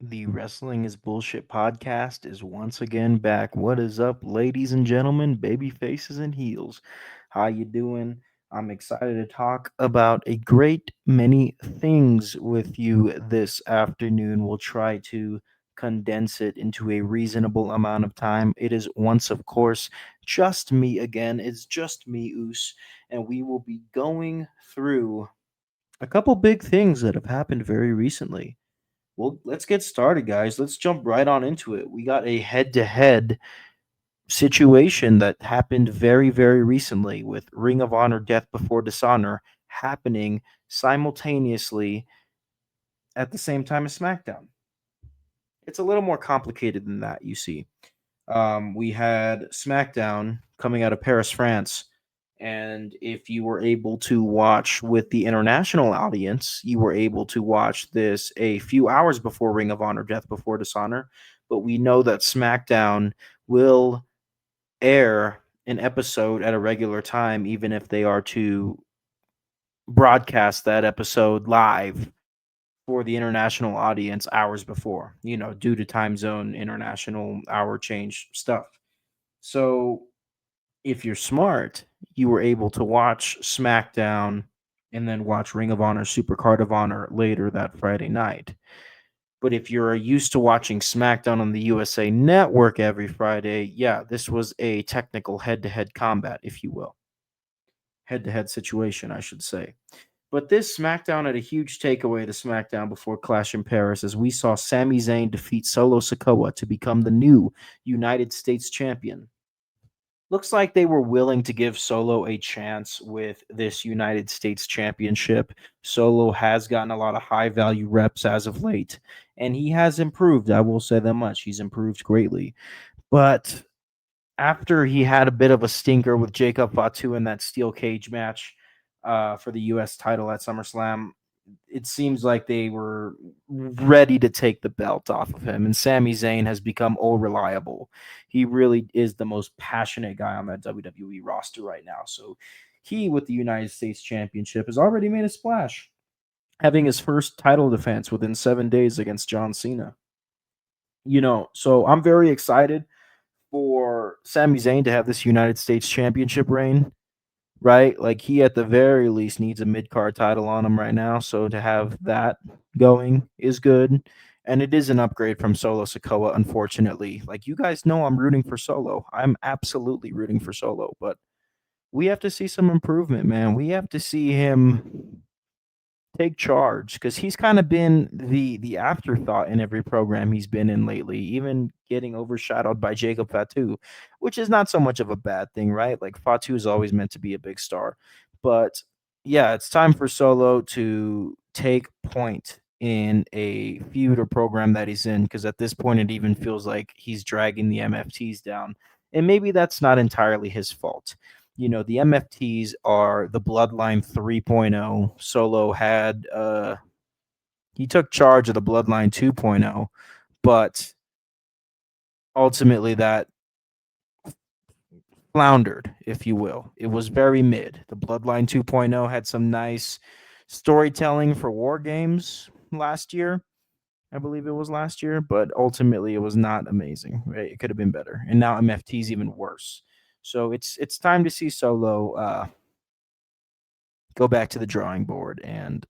The Wrestling is Bullshit podcast is once again back. What is up, ladies and gentlemen, baby faces and heels? How you doing? I'm excited to talk about a great many things with you this afternoon. We'll try to condense it into a reasonable amount of time. It is once, of course, just me again. It's just me, Oos, and we will be going through a couple big things that have happened very recently. Well, let's get started, guys. Let's jump right on into it. We got a head to head situation that happened very, very recently with Ring of Honor Death Before Dishonor happening simultaneously at the same time as SmackDown. It's a little more complicated than that, you see. We had SmackDown coming out of Paris, France. And if you were able to watch with the international audience, you were able to watch this a few hours before Ring of Honor Death Before Dishonor. But we know that SmackDown will air an episode at a regular time, even if they are to broadcast that episode live for the international audience hours before, due to time zone, international hour change stuff. So if you're smart, you were able to watch SmackDown and then watch Ring of Honor Supercard of Honor later that Friday night. But if you're used to watching SmackDown on the USA Network every Friday, yeah, this was a technical head to head combat, if you will. Head to head situation, I should say. But this SmackDown had a huge takeaway to SmackDown before Clash in Paris as we saw Sami Zayn defeat Solo Sikoa to become the new United States champion. Looks like they were willing to give Solo a chance with this United States Championship. Solo has gotten a lot of high value reps as of late, and he has improved. I will say that much. He's improved greatly. But after he had a bit of a stinker with Jacob Fatu in that steel cage match for the U.S. title at SummerSlam, it seems like they were ready to take the belt off of him. And Sami Zayn has become all reliable. He really is the most passionate guy on that WWE roster right now. So he, with the United States Championship, has already made a splash, having his first title defense within 7 days against John Cena. So I'm very excited for Sami Zayn to have this United States Championship reign, right? Like he at the very least needs a mid card title on him right now. So to have that going is good. And it is an upgrade from Solo Sikoa, unfortunately. Like you guys know I'm rooting for Solo. I'm absolutely rooting for Solo, but we have to see some improvement, man. We have to see him take charge because he's kind of been the afterthought in every program he's been in lately, even getting overshadowed by Jacob Fatu, which is not so much of a bad thing, right? Like Fatu is always meant to be a big star, but yeah, it's time for Solo to take point in a feud or program that he's in because at this point it even feels like he's dragging the MFTs down, and maybe that's not entirely his fault. The MFTs are the Bloodline 3.0. Solo had he took charge of the Bloodline 2.0, but ultimately that floundered, if you will. It was very mid. The Bloodline 2.0 had some nice storytelling for War Games last year. I believe it was last year, but ultimately it was not amazing. Right? It could have been better. And now MFT is even worse. So it's time to see Solo go back to the drawing board and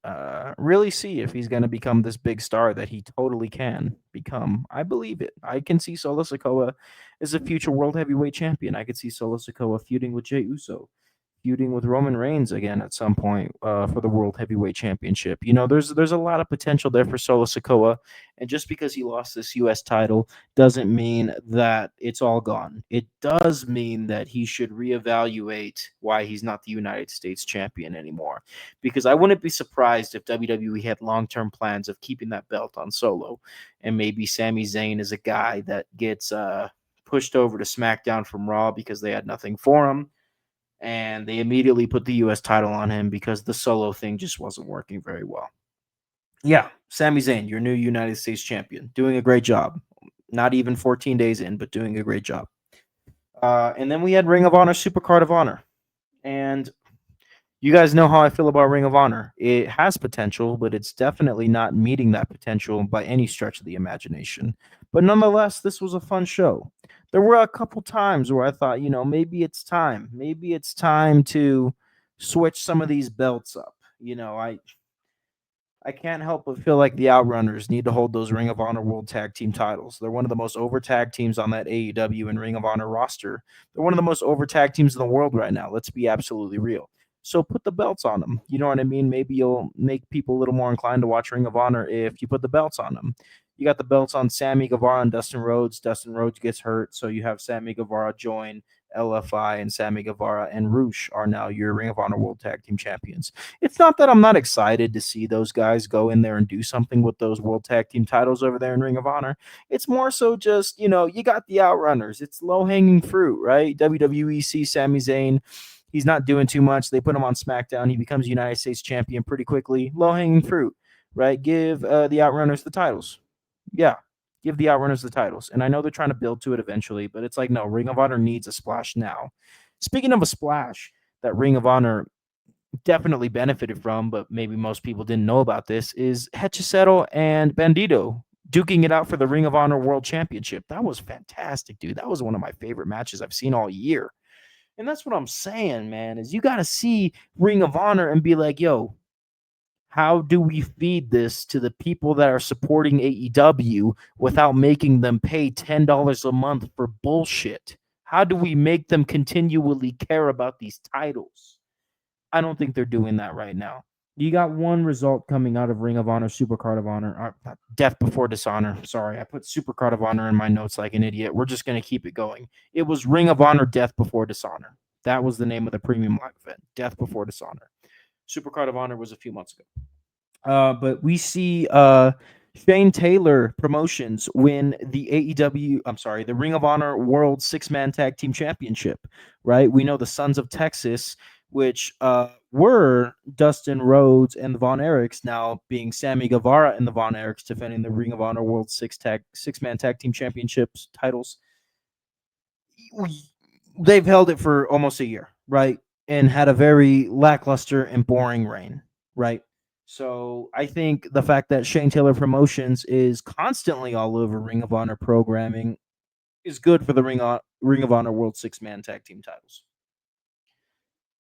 really see if he's going to become this big star that he totally can become. I believe it. I can see Solo Sikoa as a future world heavyweight champion. I could see Solo Sikoa feuding with Jey Uso, feuding with Roman Reigns again at some point for the World Heavyweight Championship. There's a lot of potential there for Solo Sikoa, and just because he lost this U.S. title doesn't mean that it's all gone. It does mean that he should reevaluate why he's not the United States champion anymore, because I wouldn't be surprised if WWE had long-term plans of keeping that belt on Solo, and maybe Sami Zayn is a guy that gets pushed over to SmackDown from Raw because they had nothing for him, and they immediately put the US title on him because the Solo thing just wasn't working very well. Yeah, Sami Zayn, your new United States champion, doing a great job. Not even 14 days in, but doing a great job. And then we had Ring of Honor Supercard of Honor. And You guys know how I feel about Ring of Honor. It has potential, but it's definitely not meeting that potential by any stretch of the imagination. But nonetheless, this was a fun show. There were a couple times where I thought, maybe it's time. Maybe it's time to switch some of these belts up. I can't help but feel like the Outrunners need to hold those Ring of Honor World Tag Team titles. They're one of the most over tag teams on that AEW and Ring of Honor roster. They're one of the most over tag teams in the world right now. Let's be absolutely real. So put the belts on them. You know what I mean? Maybe you'll make people a little more inclined to watch Ring of Honor if you put the belts on them. You got the belts on Sammy Guevara and Dustin Rhodes. Dustin Rhodes gets hurt, so you have Sammy Guevara join LFI, and Sammy Guevara and Roosh are now your Ring of Honor World Tag Team Champions. It's not that I'm not excited to see those guys go in there and do something with those World Tag Team titles over there in Ring of Honor. It's more so just, you got the Outrunners. It's low hanging fruit, right? WWE sees Sami Zayn. He's not doing too much. They put him on SmackDown. He becomes United States champion pretty quickly. Low hanging fruit, right? Give the Outrunners the titles. Yeah, give the Outrunners the titles. And I know they're trying to build to it eventually, but it's like, no, Ring of Honor needs a splash now. Speaking of a splash that Ring of Honor definitely benefited from, but maybe most people didn't know about this, is Hechicero and Bandito duking it out for the Ring of Honor World Championship. That was fantastic, dude. That was one of my favorite matches I've seen all year. And that's what I'm saying, man, is you got to see Ring of Honor and be like, yo, how do we feed this to the people that are supporting AEW without making them pay $10 a month for bullshit? How do we make them continually care about these titles? I don't think they're doing that right now. You got one result coming out of Ring of Honor, Supercard of Honor, Death Before Dishonor. Sorry, I put Supercard of Honor in my notes like an idiot. We're just going to keep it going. It was Ring of Honor, Death Before Dishonor. That was the name of the premium live event, Death Before Dishonor. Supercard of Honor was a few months ago. But we see Shane Taylor Promotions win the the Ring of Honor World Six-Man Tag Team Championship, right? We know the Sons of Texas, which were Dustin Rhodes and the Von Erichs, now being Sammy Guevara and the Von Erichs defending the Ring of Honor World Six-Man Tag Team Championships titles. They've held it for almost a year, right? And had a very lackluster and boring reign, right? So I think the fact that Shane Taylor Promotions is constantly all over Ring of Honor programming is good for the Ring of Honor World Six-Man Tag Team titles.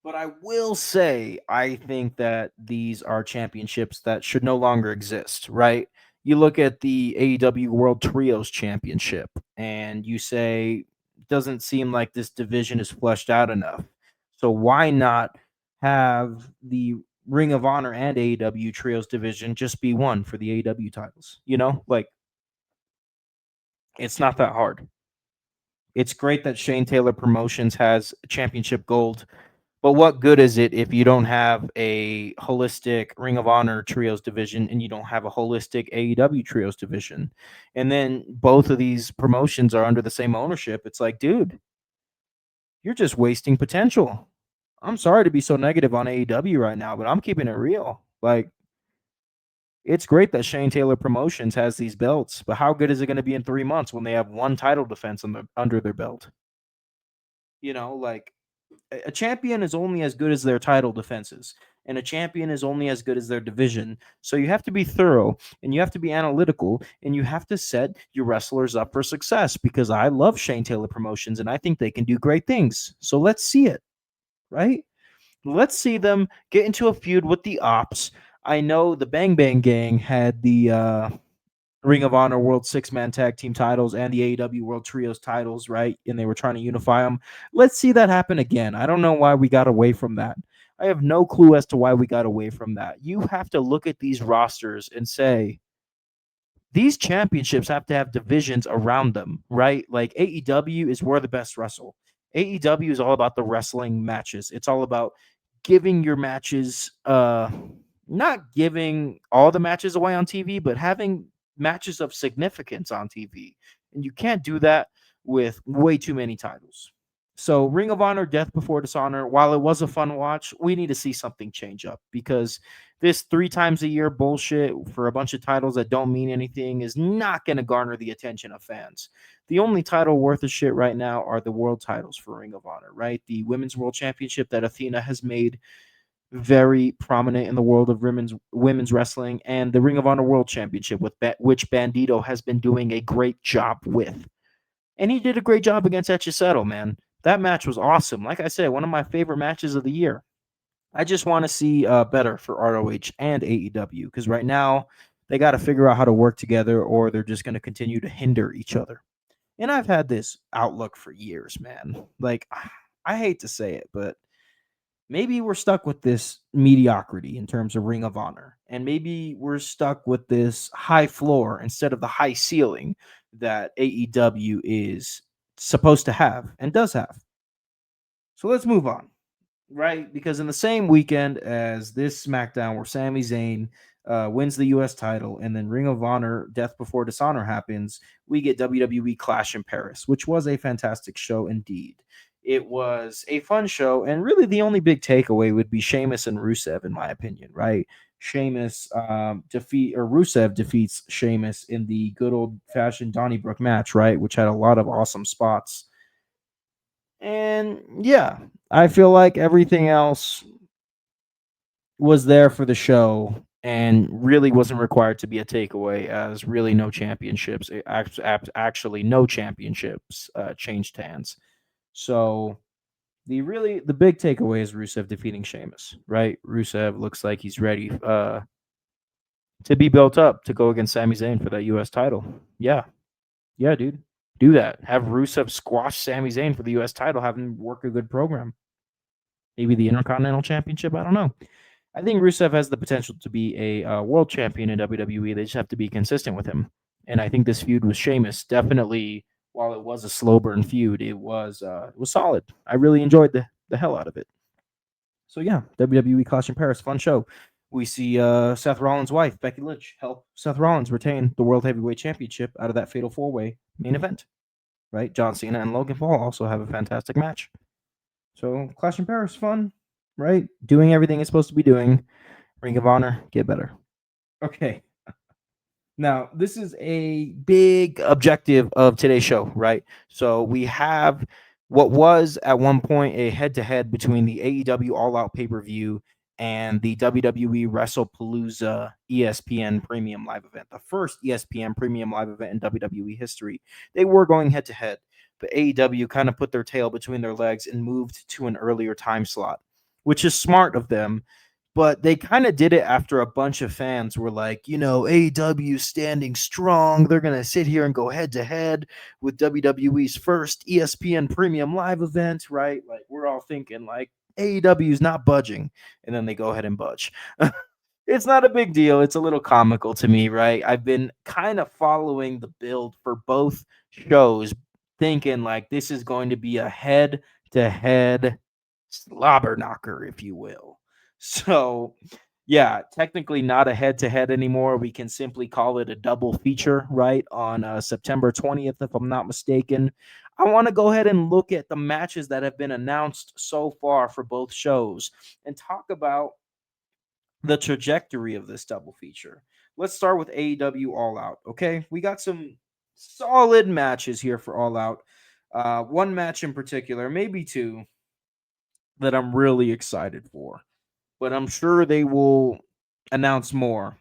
But I will say, I think that these are championships that should no longer exist, right? You look at the AEW World Trios Championship and you say, doesn't seem like this division is fleshed out enough. So why not have the Ring of Honor and AEW Trios division just be one for the AEW titles? Like, it's not that hard. It's great that Shane Taylor Promotions has championship gold. But what good is it if you don't have a holistic Ring of Honor Trios division and you don't have a holistic AEW Trios division? And then both of these promotions are under the same ownership. It's like, dude, you're just wasting potential. I'm sorry to be so negative on AEW right now, but I'm keeping it real. Like, it's great that Shane Taylor Promotions has these belts, but how good is it going to be in 3 months when they have one title defense under their belt? Like, a champion is only as good as their title defenses, and a champion is only as good as their division. So you have to be thorough, and you have to be analytical, and you have to set your wrestlers up for success, because I love Shane Taylor Promotions and I think they can do great things. So let's see it, right? Let's see them get into a feud with the Ops. I know the Bang Bang Gang had the Ring of Honor World Six-Man Tag Team titles and the AEW World Trios titles, right? And they were trying to unify them. Let's see that happen again. I don't know why we got away from that. I have no clue as to why we got away from that. You have to look at these rosters and say, these championships have to have divisions around them, right? Like, AEW is where the best wrestle. AEW is all about the wrestling matches. It's all about giving your matches, not giving all the matches away on TV, but having matches of significance on TV. And you can't do that with way too many titles. So Ring of Honor, Death Before Dishonor, while it was a fun watch, we need to see something change up, because this 3 times a year bullshit for a bunch of titles that don't mean anything is not going to garner the attention of fans. The only title worth a shit right now are the world titles for Ring of Honor, right? The Women's World Championship that Athena has made very prominent in the world of women's wrestling, and the Ring of Honor World Championship, which Bandito has been doing a great job with. And he did a great job against Echisetto, man. That match was awesome. Like I said, one of my favorite matches of the year. I just want to see better for ROH and AEW, because right now they got to figure out how to work together, or they're just going to continue to hinder each other. And I've had this outlook for years, man. Like, I hate to say it, but maybe we're stuck with this mediocrity in terms of Ring of Honor. And maybe we're stuck with this high floor instead of the high ceiling that AEW is supposed to have and does have. So let's move on, right? Because in the same weekend as this SmackDown, where Sami Zayn wins the U.S. title, and then Ring of Honor Death Before Dishonor happens, we get WWE Clash in Paris, which was a fantastic show indeed. It was a fun show, and really the only big takeaway would be Sheamus and Rusev, in my opinion, right? Sheamus Rusev defeats Sheamus in the good old fashioned Donnybrook match, right? Which had a lot of awesome spots. And yeah, I feel like everything else was there for the show and really wasn't required to be a takeaway, as really no championships, actually no championships changed hands. So the big takeaway is Rusev defeating Sheamus, right? Rusev looks like he's ready to be built up to go against Sami Zayn for that U.S. title. Yeah, yeah, dude, do that. Have Rusev squash Sami Zayn for the U.S. title. Have him work a good program. Maybe the Intercontinental Championship. I don't know. I think Rusev has the potential to be a world champion in WWE. They just have to be consistent with him. And I think this feud with Sheamus definitely, while it was a slow burn feud, it was solid. I really enjoyed the hell out of it. So yeah, WWE Clash in Paris, fun show. We see Seth Rollins' wife, Becky Lynch, help Seth Rollins retain the World Heavyweight Championship out of that Fatal 4-Way main event. Right? John Cena and Logan Paul also have a fantastic match. So Clash in Paris, fun, right? Doing everything it's supposed to be doing. Ring of Honor, get better. Okay. Now, this is a big objective of today's show, right? So we have what was at one point a head-to-head between the AEW All Out pay-per-view and the WWE Wrestlepalooza ESPN Premium Live event, the first ESPN Premium Live event in WWE history. They were going head-to-head, but AEW kind of put their tail between their legs and moved to an earlier time slot, which is smart of them, but they kind of did it after a bunch of fans were like, AEW standing strong. They're going to sit here and go head to head with WWE's first ESPN Premium Live event, right? Like, we're all thinking, like, AEW's not budging. And then they go ahead and budge. It's not a big deal. It's a little comical to me, right? I've been kind of following the build for both shows, thinking like this is going to be a head to head slobber knocker, if you will. So, yeah, technically not a head to head anymore. We can simply call it a double feature, right? On September 20th, if I'm not mistaken. I want to go ahead and look at the matches that have been announced so far for both shows and talk about the trajectory of this double feature. Let's start with AEW All Out, okay? We got some solid matches here for All Out. One match in particular, maybe two, that I'm really excited for. But I'm sure they will announce more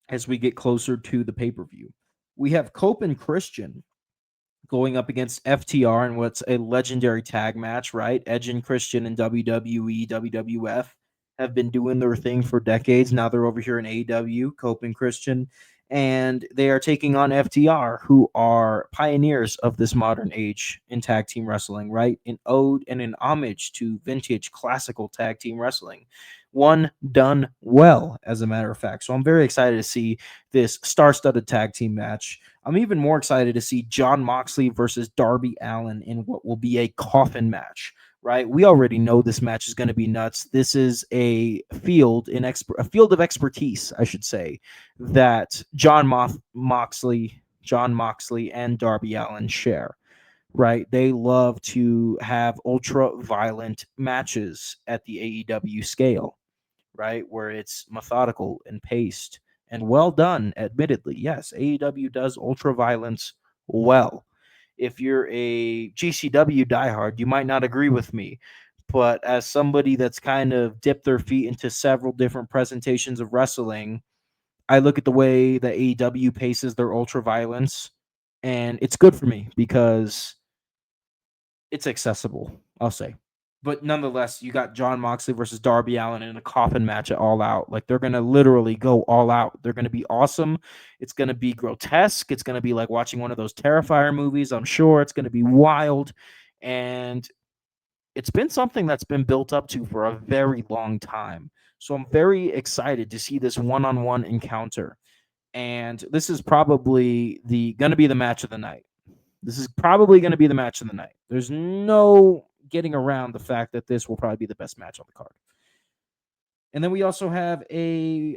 as we get closer to the pay per view. We have Cope and Christian going up against FTR in what's a legendary tag match, right? Edge and Christian in WWE, WWF have been doing their thing for decades. Now they're over here in AEW, Cope and Christian, and they are taking on FTR, who are pioneers of this modern age in tag team wrestling, right? An ode and an homage to vintage classical tag team wrestling. One done well, as a matter of fact. So I'm very excited to see this star-studded tag team match. I'm even more excited to see Jon Moxley versus Darby Allin in what will be a coffin match, right? We already know this match is going to be nuts. This is a field of expertise, I should say, that Moxley and Darby Allin share. Right, they love to have ultra violent matches at the AEW scale, right? Where it's methodical and paced and well done, admittedly. Yes, AEW does ultra violence well. If you're a GCW diehard, you might not agree with me, But as somebody that's kind of dipped their feet into several different presentations of wrestling, I look at the way that AEW paces their ultra violence, and it's good for me because it's accessible, I'll say. But nonetheless, you got John Moxley versus Darby Allin in a coffin match at All Out. Like, they're going to literally go all out. They're going to be awesome. It's going to be grotesque. It's going to be like watching one of those Terrifier movies, I'm sure. It's going to be wild. And it's been something that's been built up to for a very long time. So I'm very excited to see this one-on-one encounter. And this is probably going to be the match of the night. This is probably going to be the match of the night. There's no getting around the fact that this will probably be the best match on the card. And then we also have a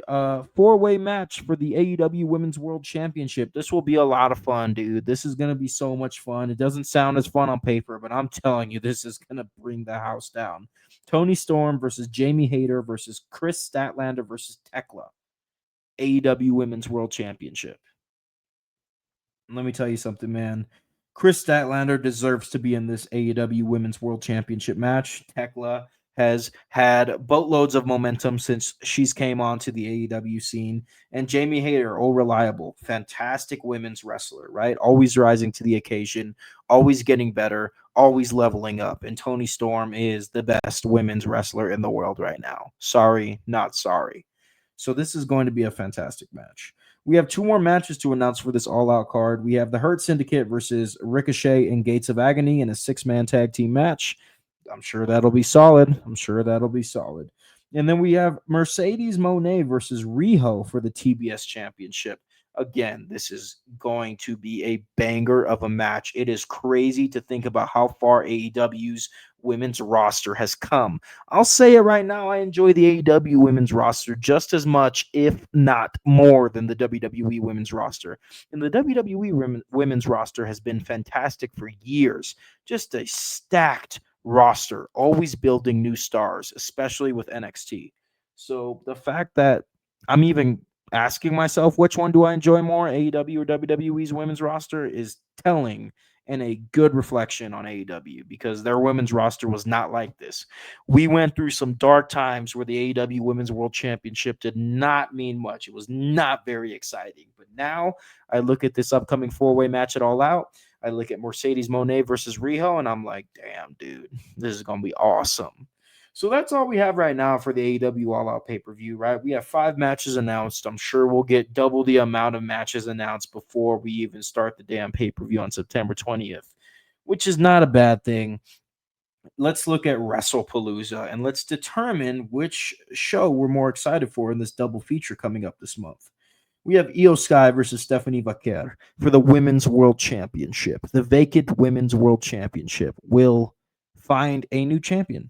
four-way match for the AEW Women's World Championship. This will be a lot of fun, dude. This is going to be so much fun. It doesn't sound as fun on paper, but I'm telling you, this is going to bring the house down. Toni Storm versus Jamie Hayter versus Chris Statlander versus Tekla. AEW Women's World Championship. And let me tell you something, man. Chris Statlander deserves to be in this AEW Women's World Championship match. Tekla has had boatloads of momentum since she's came onto the AEW scene. And Jamie Hayter, reliable, fantastic women's wrestler, right? Always rising to the occasion, always getting better, always leveling up. And Toni Storm is the best women's wrestler in the world right now. Sorry, not sorry. So this is going to be a fantastic match. We have two more matches to announce for this all-out card. We have the Hurt Syndicate versus Ricochet and Gates of Agony in a six-man tag team match. I'm sure that'll be solid. And then we have Mercedes Moné versus Riho for the TBS Championship. Again, this is going to be a banger of a match. It is crazy to think about how far AEW's women's roster has come. I'll say it right now. I enjoy the AEW women's roster just as much, if not more, than the WWE women's roster. And the WWE women's roster has been fantastic for years. Just a stacked roster, always building new stars, especially with NXT. So the fact that I'm even asking myself which one do I enjoy more, AEW or WWE's women's roster, is telling and a good reflection on AEW, because their women's roster was not like this. We went through some dark times where the AEW Women's World Championship did not mean much. It was not very exciting. But now I look at this upcoming four-way match at All Out. I look at Mercedes Moné versus Riho, and I'm like, damn, dude, this is going to be awesome. So that's all we have right now for the AEW All Out pay-per-view, right? We have 5 matches announced. I'm sure we'll get double the amount of matches announced before we even start the damn pay-per-view on September 20th, which is not a bad thing. Let's look at Wrestlepalooza, and let's determine which show we're more excited for in this double feature coming up this month. We have Io Sky versus Stephanie Vaquer for the Women's World Championship. The vacant Women's World Championship will find a new champion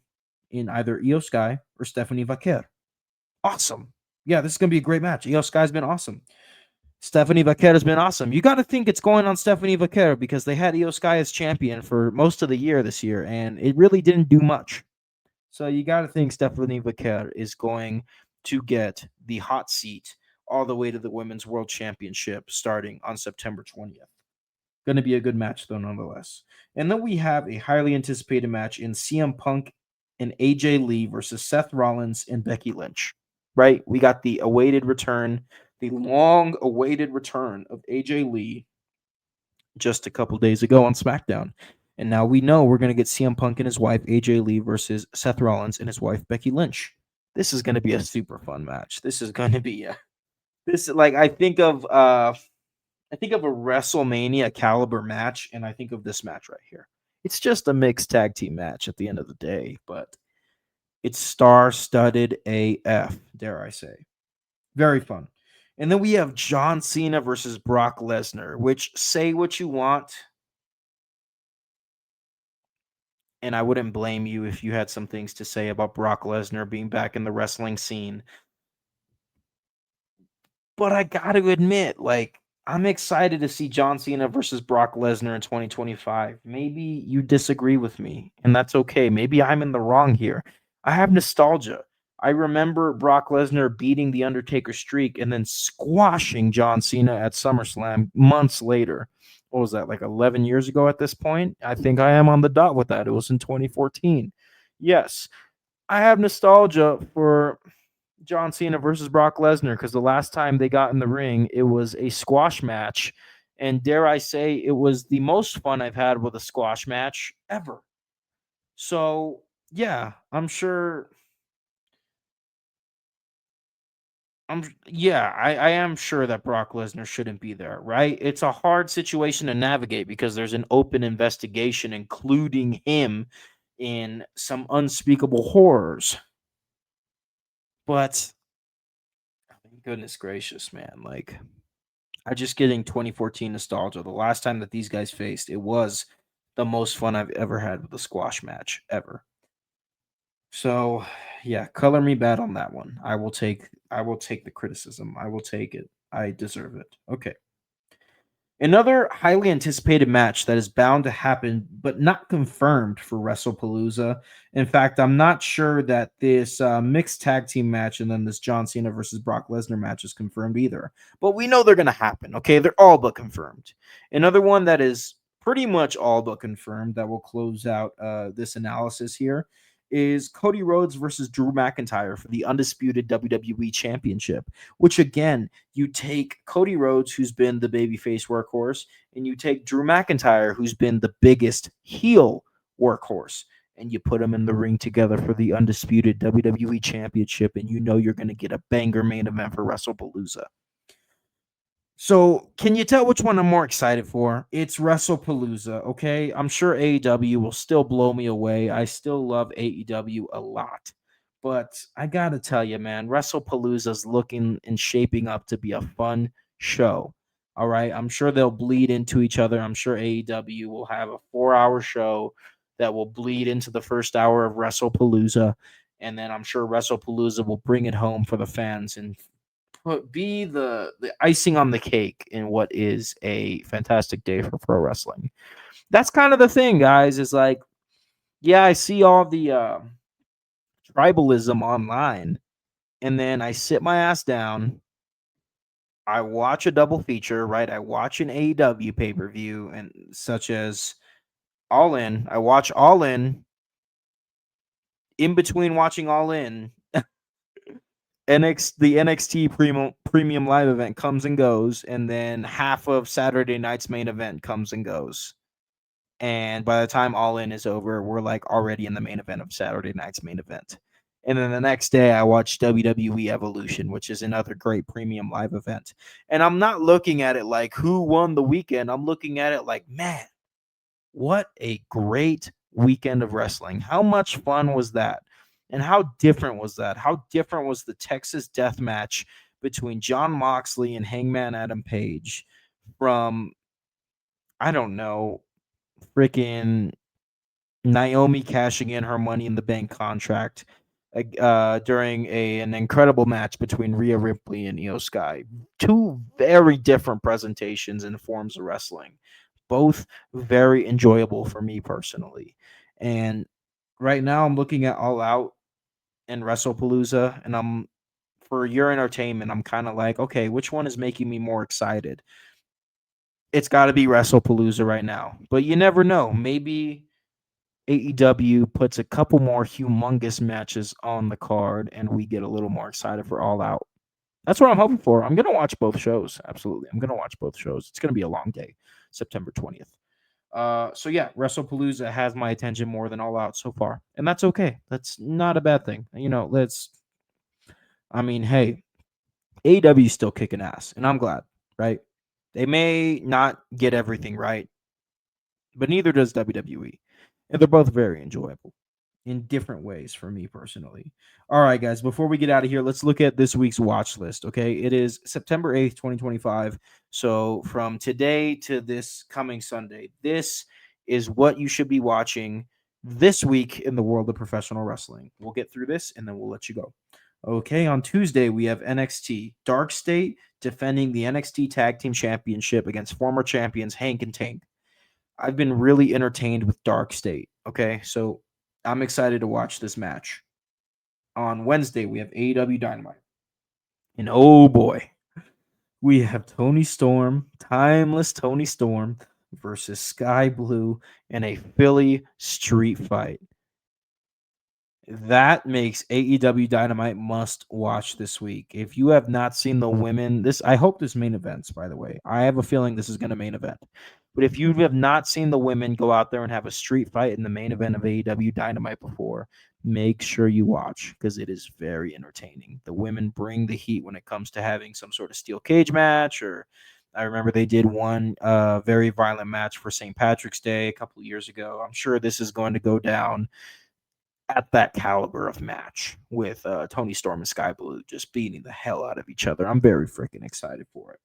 in either Io Sky or Stephanie Vaquer. Awesome. Yeah, this is going to be a great match. Io Sky's been awesome. Stephanie Vaquer has been awesome. You got to think it's going on Stephanie Vaquer because they had Io Sky as champion for most of the year this year, and it really didn't do much. So you got to think Stephanie Vaquer is going to get the hot seat all the way to the Women's World Championship starting on September 20th. Going to be a good match, though, nonetheless. And then we have a highly anticipated match in CM Punk and AJ Lee versus Seth Rollins and Becky Lynch, right? We got the awaited return, the long-awaited return of AJ Lee just a couple days ago on SmackDown. And now we know we're going to get CM Punk and his wife, AJ Lee, versus Seth Rollins and his wife, Becky Lynch. This is going to be a super fun match. This is going to be I think of a WrestleMania caliber match, and I think of this match right here. It's just a mixed tag team match at the end of the day, but it's star-studded AF, dare I say. Very fun. And then we have John Cena versus Brock Lesnar, which, say what you want, and I wouldn't blame you if you had some things to say about Brock Lesnar being back in the wrestling scene. But I got to admit, I'm excited to see John Cena versus Brock Lesnar in 2025. Maybe you disagree with me, and that's okay. Maybe I'm in the wrong here. I have nostalgia. I remember Brock Lesnar beating The Undertaker streak and then squashing John Cena at SummerSlam months later. What was that, 11 years ago at this point? I think I am on the dot with that. It was in 2014. Yes, I have nostalgia for John Cena versus Brock Lesnar because the last time they got in the ring, it was a squash match. And dare I say, it was the most fun I've had with a squash match ever. So, yeah, I am sure that Brock Lesnar shouldn't be there, right? It's a hard situation to navigate because there's an open investigation, including him in some unspeakable horrors. But goodness gracious, man, like I just getting 2014 nostalgia. The last time that these guys faced, it was the most fun I've ever had with a squash match ever. So, yeah, color me bad on that one. I will take the criticism. I will take it. I deserve it. Okay. Another highly anticipated match that is bound to happen, but not confirmed for Wrestlepalooza. In fact, I'm not sure that this mixed tag team match and then this John Cena versus Brock Lesnar match is confirmed either. But we know they're going to happen. Okay, they're all but confirmed. Another one that is pretty much all but confirmed that will close out this analysis here is Cody Rhodes versus Drew McIntyre for the undisputed WWE Championship. Which again, you take Cody Rhodes, who's been the babyface workhorse, and you take Drew McIntyre, who's been the biggest heel workhorse, and you put them in the ring together for the undisputed WWE Championship, and you know you're going to get a banger main event for WrestlePalooza. So, can you tell which one I'm more excited for? It's WrestlePalooza, okay? I'm sure AEW will still blow me away. I still love AEW a lot. But I got to tell you, man, WrestlePalooza is looking and shaping up to be a fun show. All right. I'm sure they'll bleed into each other. I'm sure AEW will have a 4 hour show that will bleed into the first hour of WrestlePalooza. And then I'm sure WrestlePalooza will bring it home for the fans and be the icing on the cake in what is a fantastic day for pro wrestling. That's kind of the thing, guys, is like, yeah, I see all the tribalism online, and then I sit my ass down, I watch a double feature, right? I watch an AEW pay-per-view and such as All In. I watch All in between watching All In, the NXT premium live event comes and goes, and then half of Saturday night's main event comes and goes. And by the time All In is over, we're like already in the main event of Saturday night's main event. And then the next day, I watched WWE Evolution, which is another great premium live event. And I'm not looking at it like who won the weekend. I'm looking at it like, man, what a great weekend of wrestling. How much fun was that? And how different was that? How different was the Texas death match between John Moxley and Hangman Adam Page from, I don't know, freaking Naomi cashing in her Money in the Bank contract during an incredible match between Rhea Ripley and Io Sky. Two very different presentations and forms of wrestling, both very enjoyable for me personally. And right now, I'm looking at All Out and WrestlePalooza, and for your entertainment, I'm kind of like, okay, which one is making me more excited? It's got to be WrestlePalooza right now, but you never know. Maybe AEW puts a couple more humongous matches on the card and we get a little more excited for All Out. That's what I'm hoping for. I'm going to watch both shows. Absolutely. I'm going to watch both shows. It's going to be a long day, September 20th. So yeah, WrestlePalooza has my attention more than All Out so far. And that's okay. That's not a bad thing. I mean, hey, AEW is still kicking ass and I'm glad, right? They may not get everything right, but neither does WWE. And they're both very enjoyable in different ways for me personally. All right, guys, before we get out of here, let's look at this week's watch list. Okay. It is September 8th, 2025. So from today to this coming Sunday, this is what you should be watching this week in the world of professional wrestling. We'll get through this and then we'll let you go. Okay, on Tuesday, we have NXT. Dark State defending the NXT Tag Team Championship against former champions Hank and Tank. I've been really entertained with Dark State. Okay, so I'm excited to watch this match. On Wednesday, we have AEW Dynamite. And oh boy, we have Tony Storm, timeless Tony Storm versus Sky Blue in a Philly street fight. That makes AEW Dynamite must watch this week. If you have not seen the women, I hope this main events, by the way. I have a feeling this is going to main event. But if you have not seen the women go out there and have a street fight in the main event of AEW Dynamite before, make sure you watch because it is very entertaining. The women bring the heat when it comes to having some sort of steel cage match, or I remember they did one very violent match for St. Patrick's Day a couple of years ago. I'm sure this is going to go down at that caliber of match with Tony Storm and Sky Blue just beating the hell out of each other. I'm very freaking excited for it.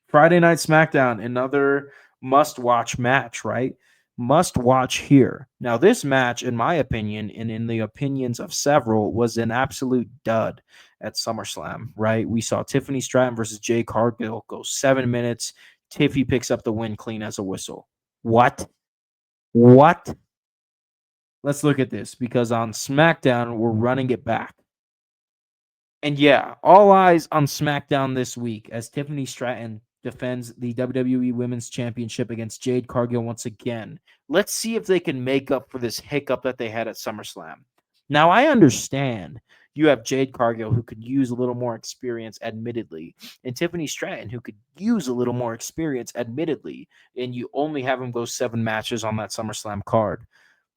Friday Night SmackDown, another must watch match, right? Must watch here. Now, this match, in my opinion, and in the opinions of several, was an absolute dud at SummerSlam, right? We saw Tiffany Stratton versus Jay Cargill go 7 minutes. Tiffy picks up the win clean as a whistle. What? What? Let's look at this because on SmackDown, we're running it back. And yeah, all eyes on SmackDown this week as Tiffany Stratton defends the WWE Women's Championship against Jade Cargill once again. Let's see if they can make up for this hiccup that they had at SummerSlam. Now, I understand you have Jade Cargill who could use a little more experience, admittedly, and Tiffany Stratton who could use a little more experience, admittedly, and you only have them go 7 matches on that SummerSlam card.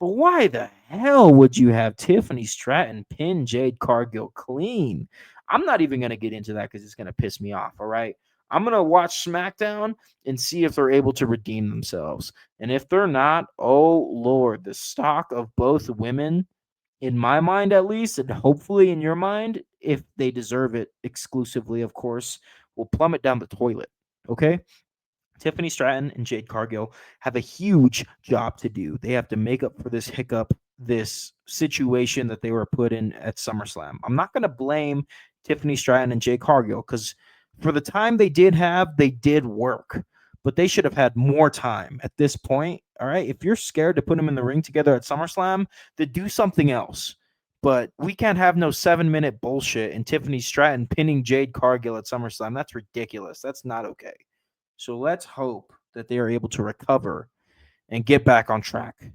But why the hell would you have Tiffany Stratton pin Jade Cargill clean? I'm not even going to get into that because it's going to piss me off, all right? I'm going to watch SmackDown and see if they're able to redeem themselves. And if they're not, oh, Lord, the stock of both women, in my mind at least, and hopefully in your mind, if they deserve it exclusively, of course, will plummet down the toilet, okay? Tiffany Stratton and Jade Cargill have a huge job to do. They have to make up for this hiccup, this situation that they were put in at SummerSlam. I'm not going to blame Tiffany Stratton and Jade Cargill because for the time they did have, they did work, but they should have had more time at this point. All right. If you're scared to put them in the ring together at SummerSlam, then do something else. But we can't have no 7-minute bullshit and Tiffany Stratton pinning Jade Cargill at SummerSlam. That's ridiculous. That's not okay. So let's hope that they are able to recover and get back on track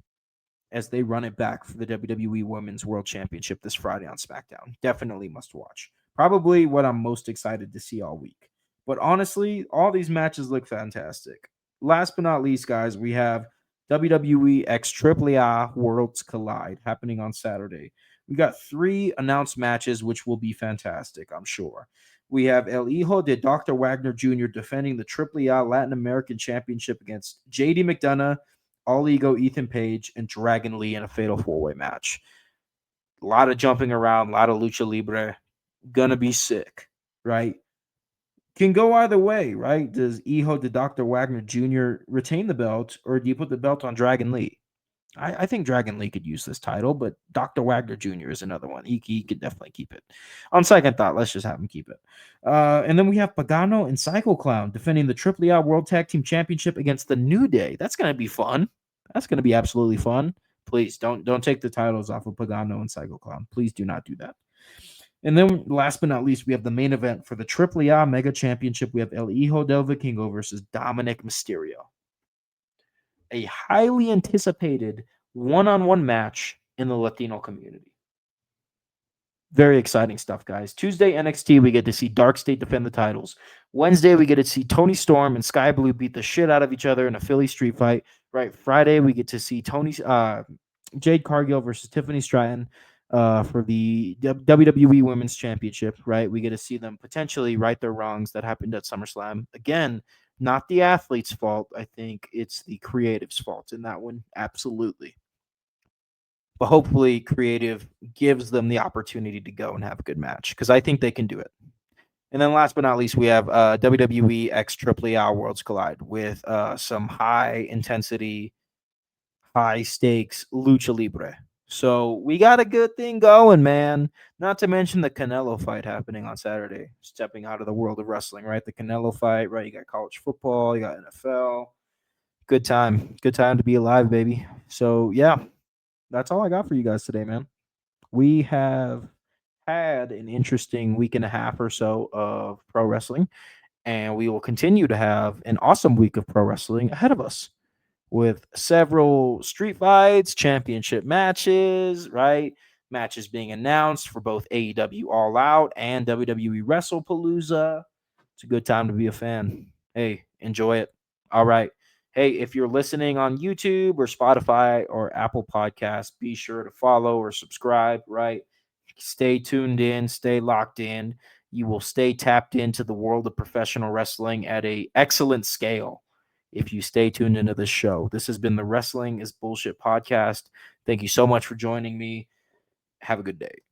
as they run it back for the WWE Women's World Championship this Friday on SmackDown. Definitely must watch. Probably what I'm most excited to see all week. But honestly, all these matches look fantastic. Last but not least, guys, we have WWE x AAA Worlds Collide happening on Saturday. We got 3 announced matches, which will be fantastic, I'm sure. We have El Hijo de Dr. Wagner Jr. defending the AAA Latin American Championship against JD McDonough, All Ego Ethan Page, and Dragon Lee in a fatal 4-way match. A lot of jumping around, a lot of lucha libre. Gonna be sick, right? Can go either way, right? Does Hijo de Dr. Wagner Jr. retain the belt, or do you put the belt on Dragon Lee? I think Dragon Lee could use this title, but Dr. Wagner Jr. is another one. He could definitely keep it. On second thought, let's just have him keep it. And then we have Pagano and Psycho Clown defending the AAA World Tag Team Championship against the New Day. That's going to be fun. That's going to be absolutely fun. Please don't take the titles off of Pagano and Psycho Clown. Please do not do that. And then last but not least, we have the main event for the AAA Mega Championship. We have El Hijo del Vikingo versus Dominic Mysterio. A highly anticipated one-on-one match in the Latino community. Very exciting stuff, guys. Tuesday, NXT, we get to see Dark State defend the titles. Wednesday, we get to see Tony Storm and Sky Blue beat the shit out of each other in a Philly street fight. Right. Friday, we get to see Jade Cargill versus Tiffany Stratton for the WWE Women's Championship. Right. We get to see them potentially right their wrongs that happened at SummerSlam. Again, not the athlete's fault. I think it's the creative's fault in that one. Absolutely. But hopefully creative gives them the opportunity to go and have a good match because I think they can do it. And then last but not least, we have WWE x AAA Worlds Collide with some high intensity, high stakes lucha libre. So we got a good thing going, man. Not to mention the Canelo fight happening on Saturday, stepping out of the world of wrestling, right? The Canelo fight, right? You got college football, you got NFL. Good time. Good time to be alive, baby. So, yeah, that's all I got for you guys today, man. We have had an interesting week and a half or so of pro wrestling, and we will continue to have an awesome week of pro wrestling ahead of us with several street fights, championship matches, right? matches being announced for both AEW All Out and WWE Wrestlepalooza. It's a good time to be a fan. Hey, enjoy it. All right. Hey, if you're listening on YouTube or Spotify or Apple Podcasts, be sure to follow or subscribe, right? Stay tuned in, stay locked in. You will stay tapped into the world of professional wrestling at a excellent scale if you stay tuned into this show. This has been the Wrestling is Bullshit podcast. Thank you so much for joining me. Have a good day.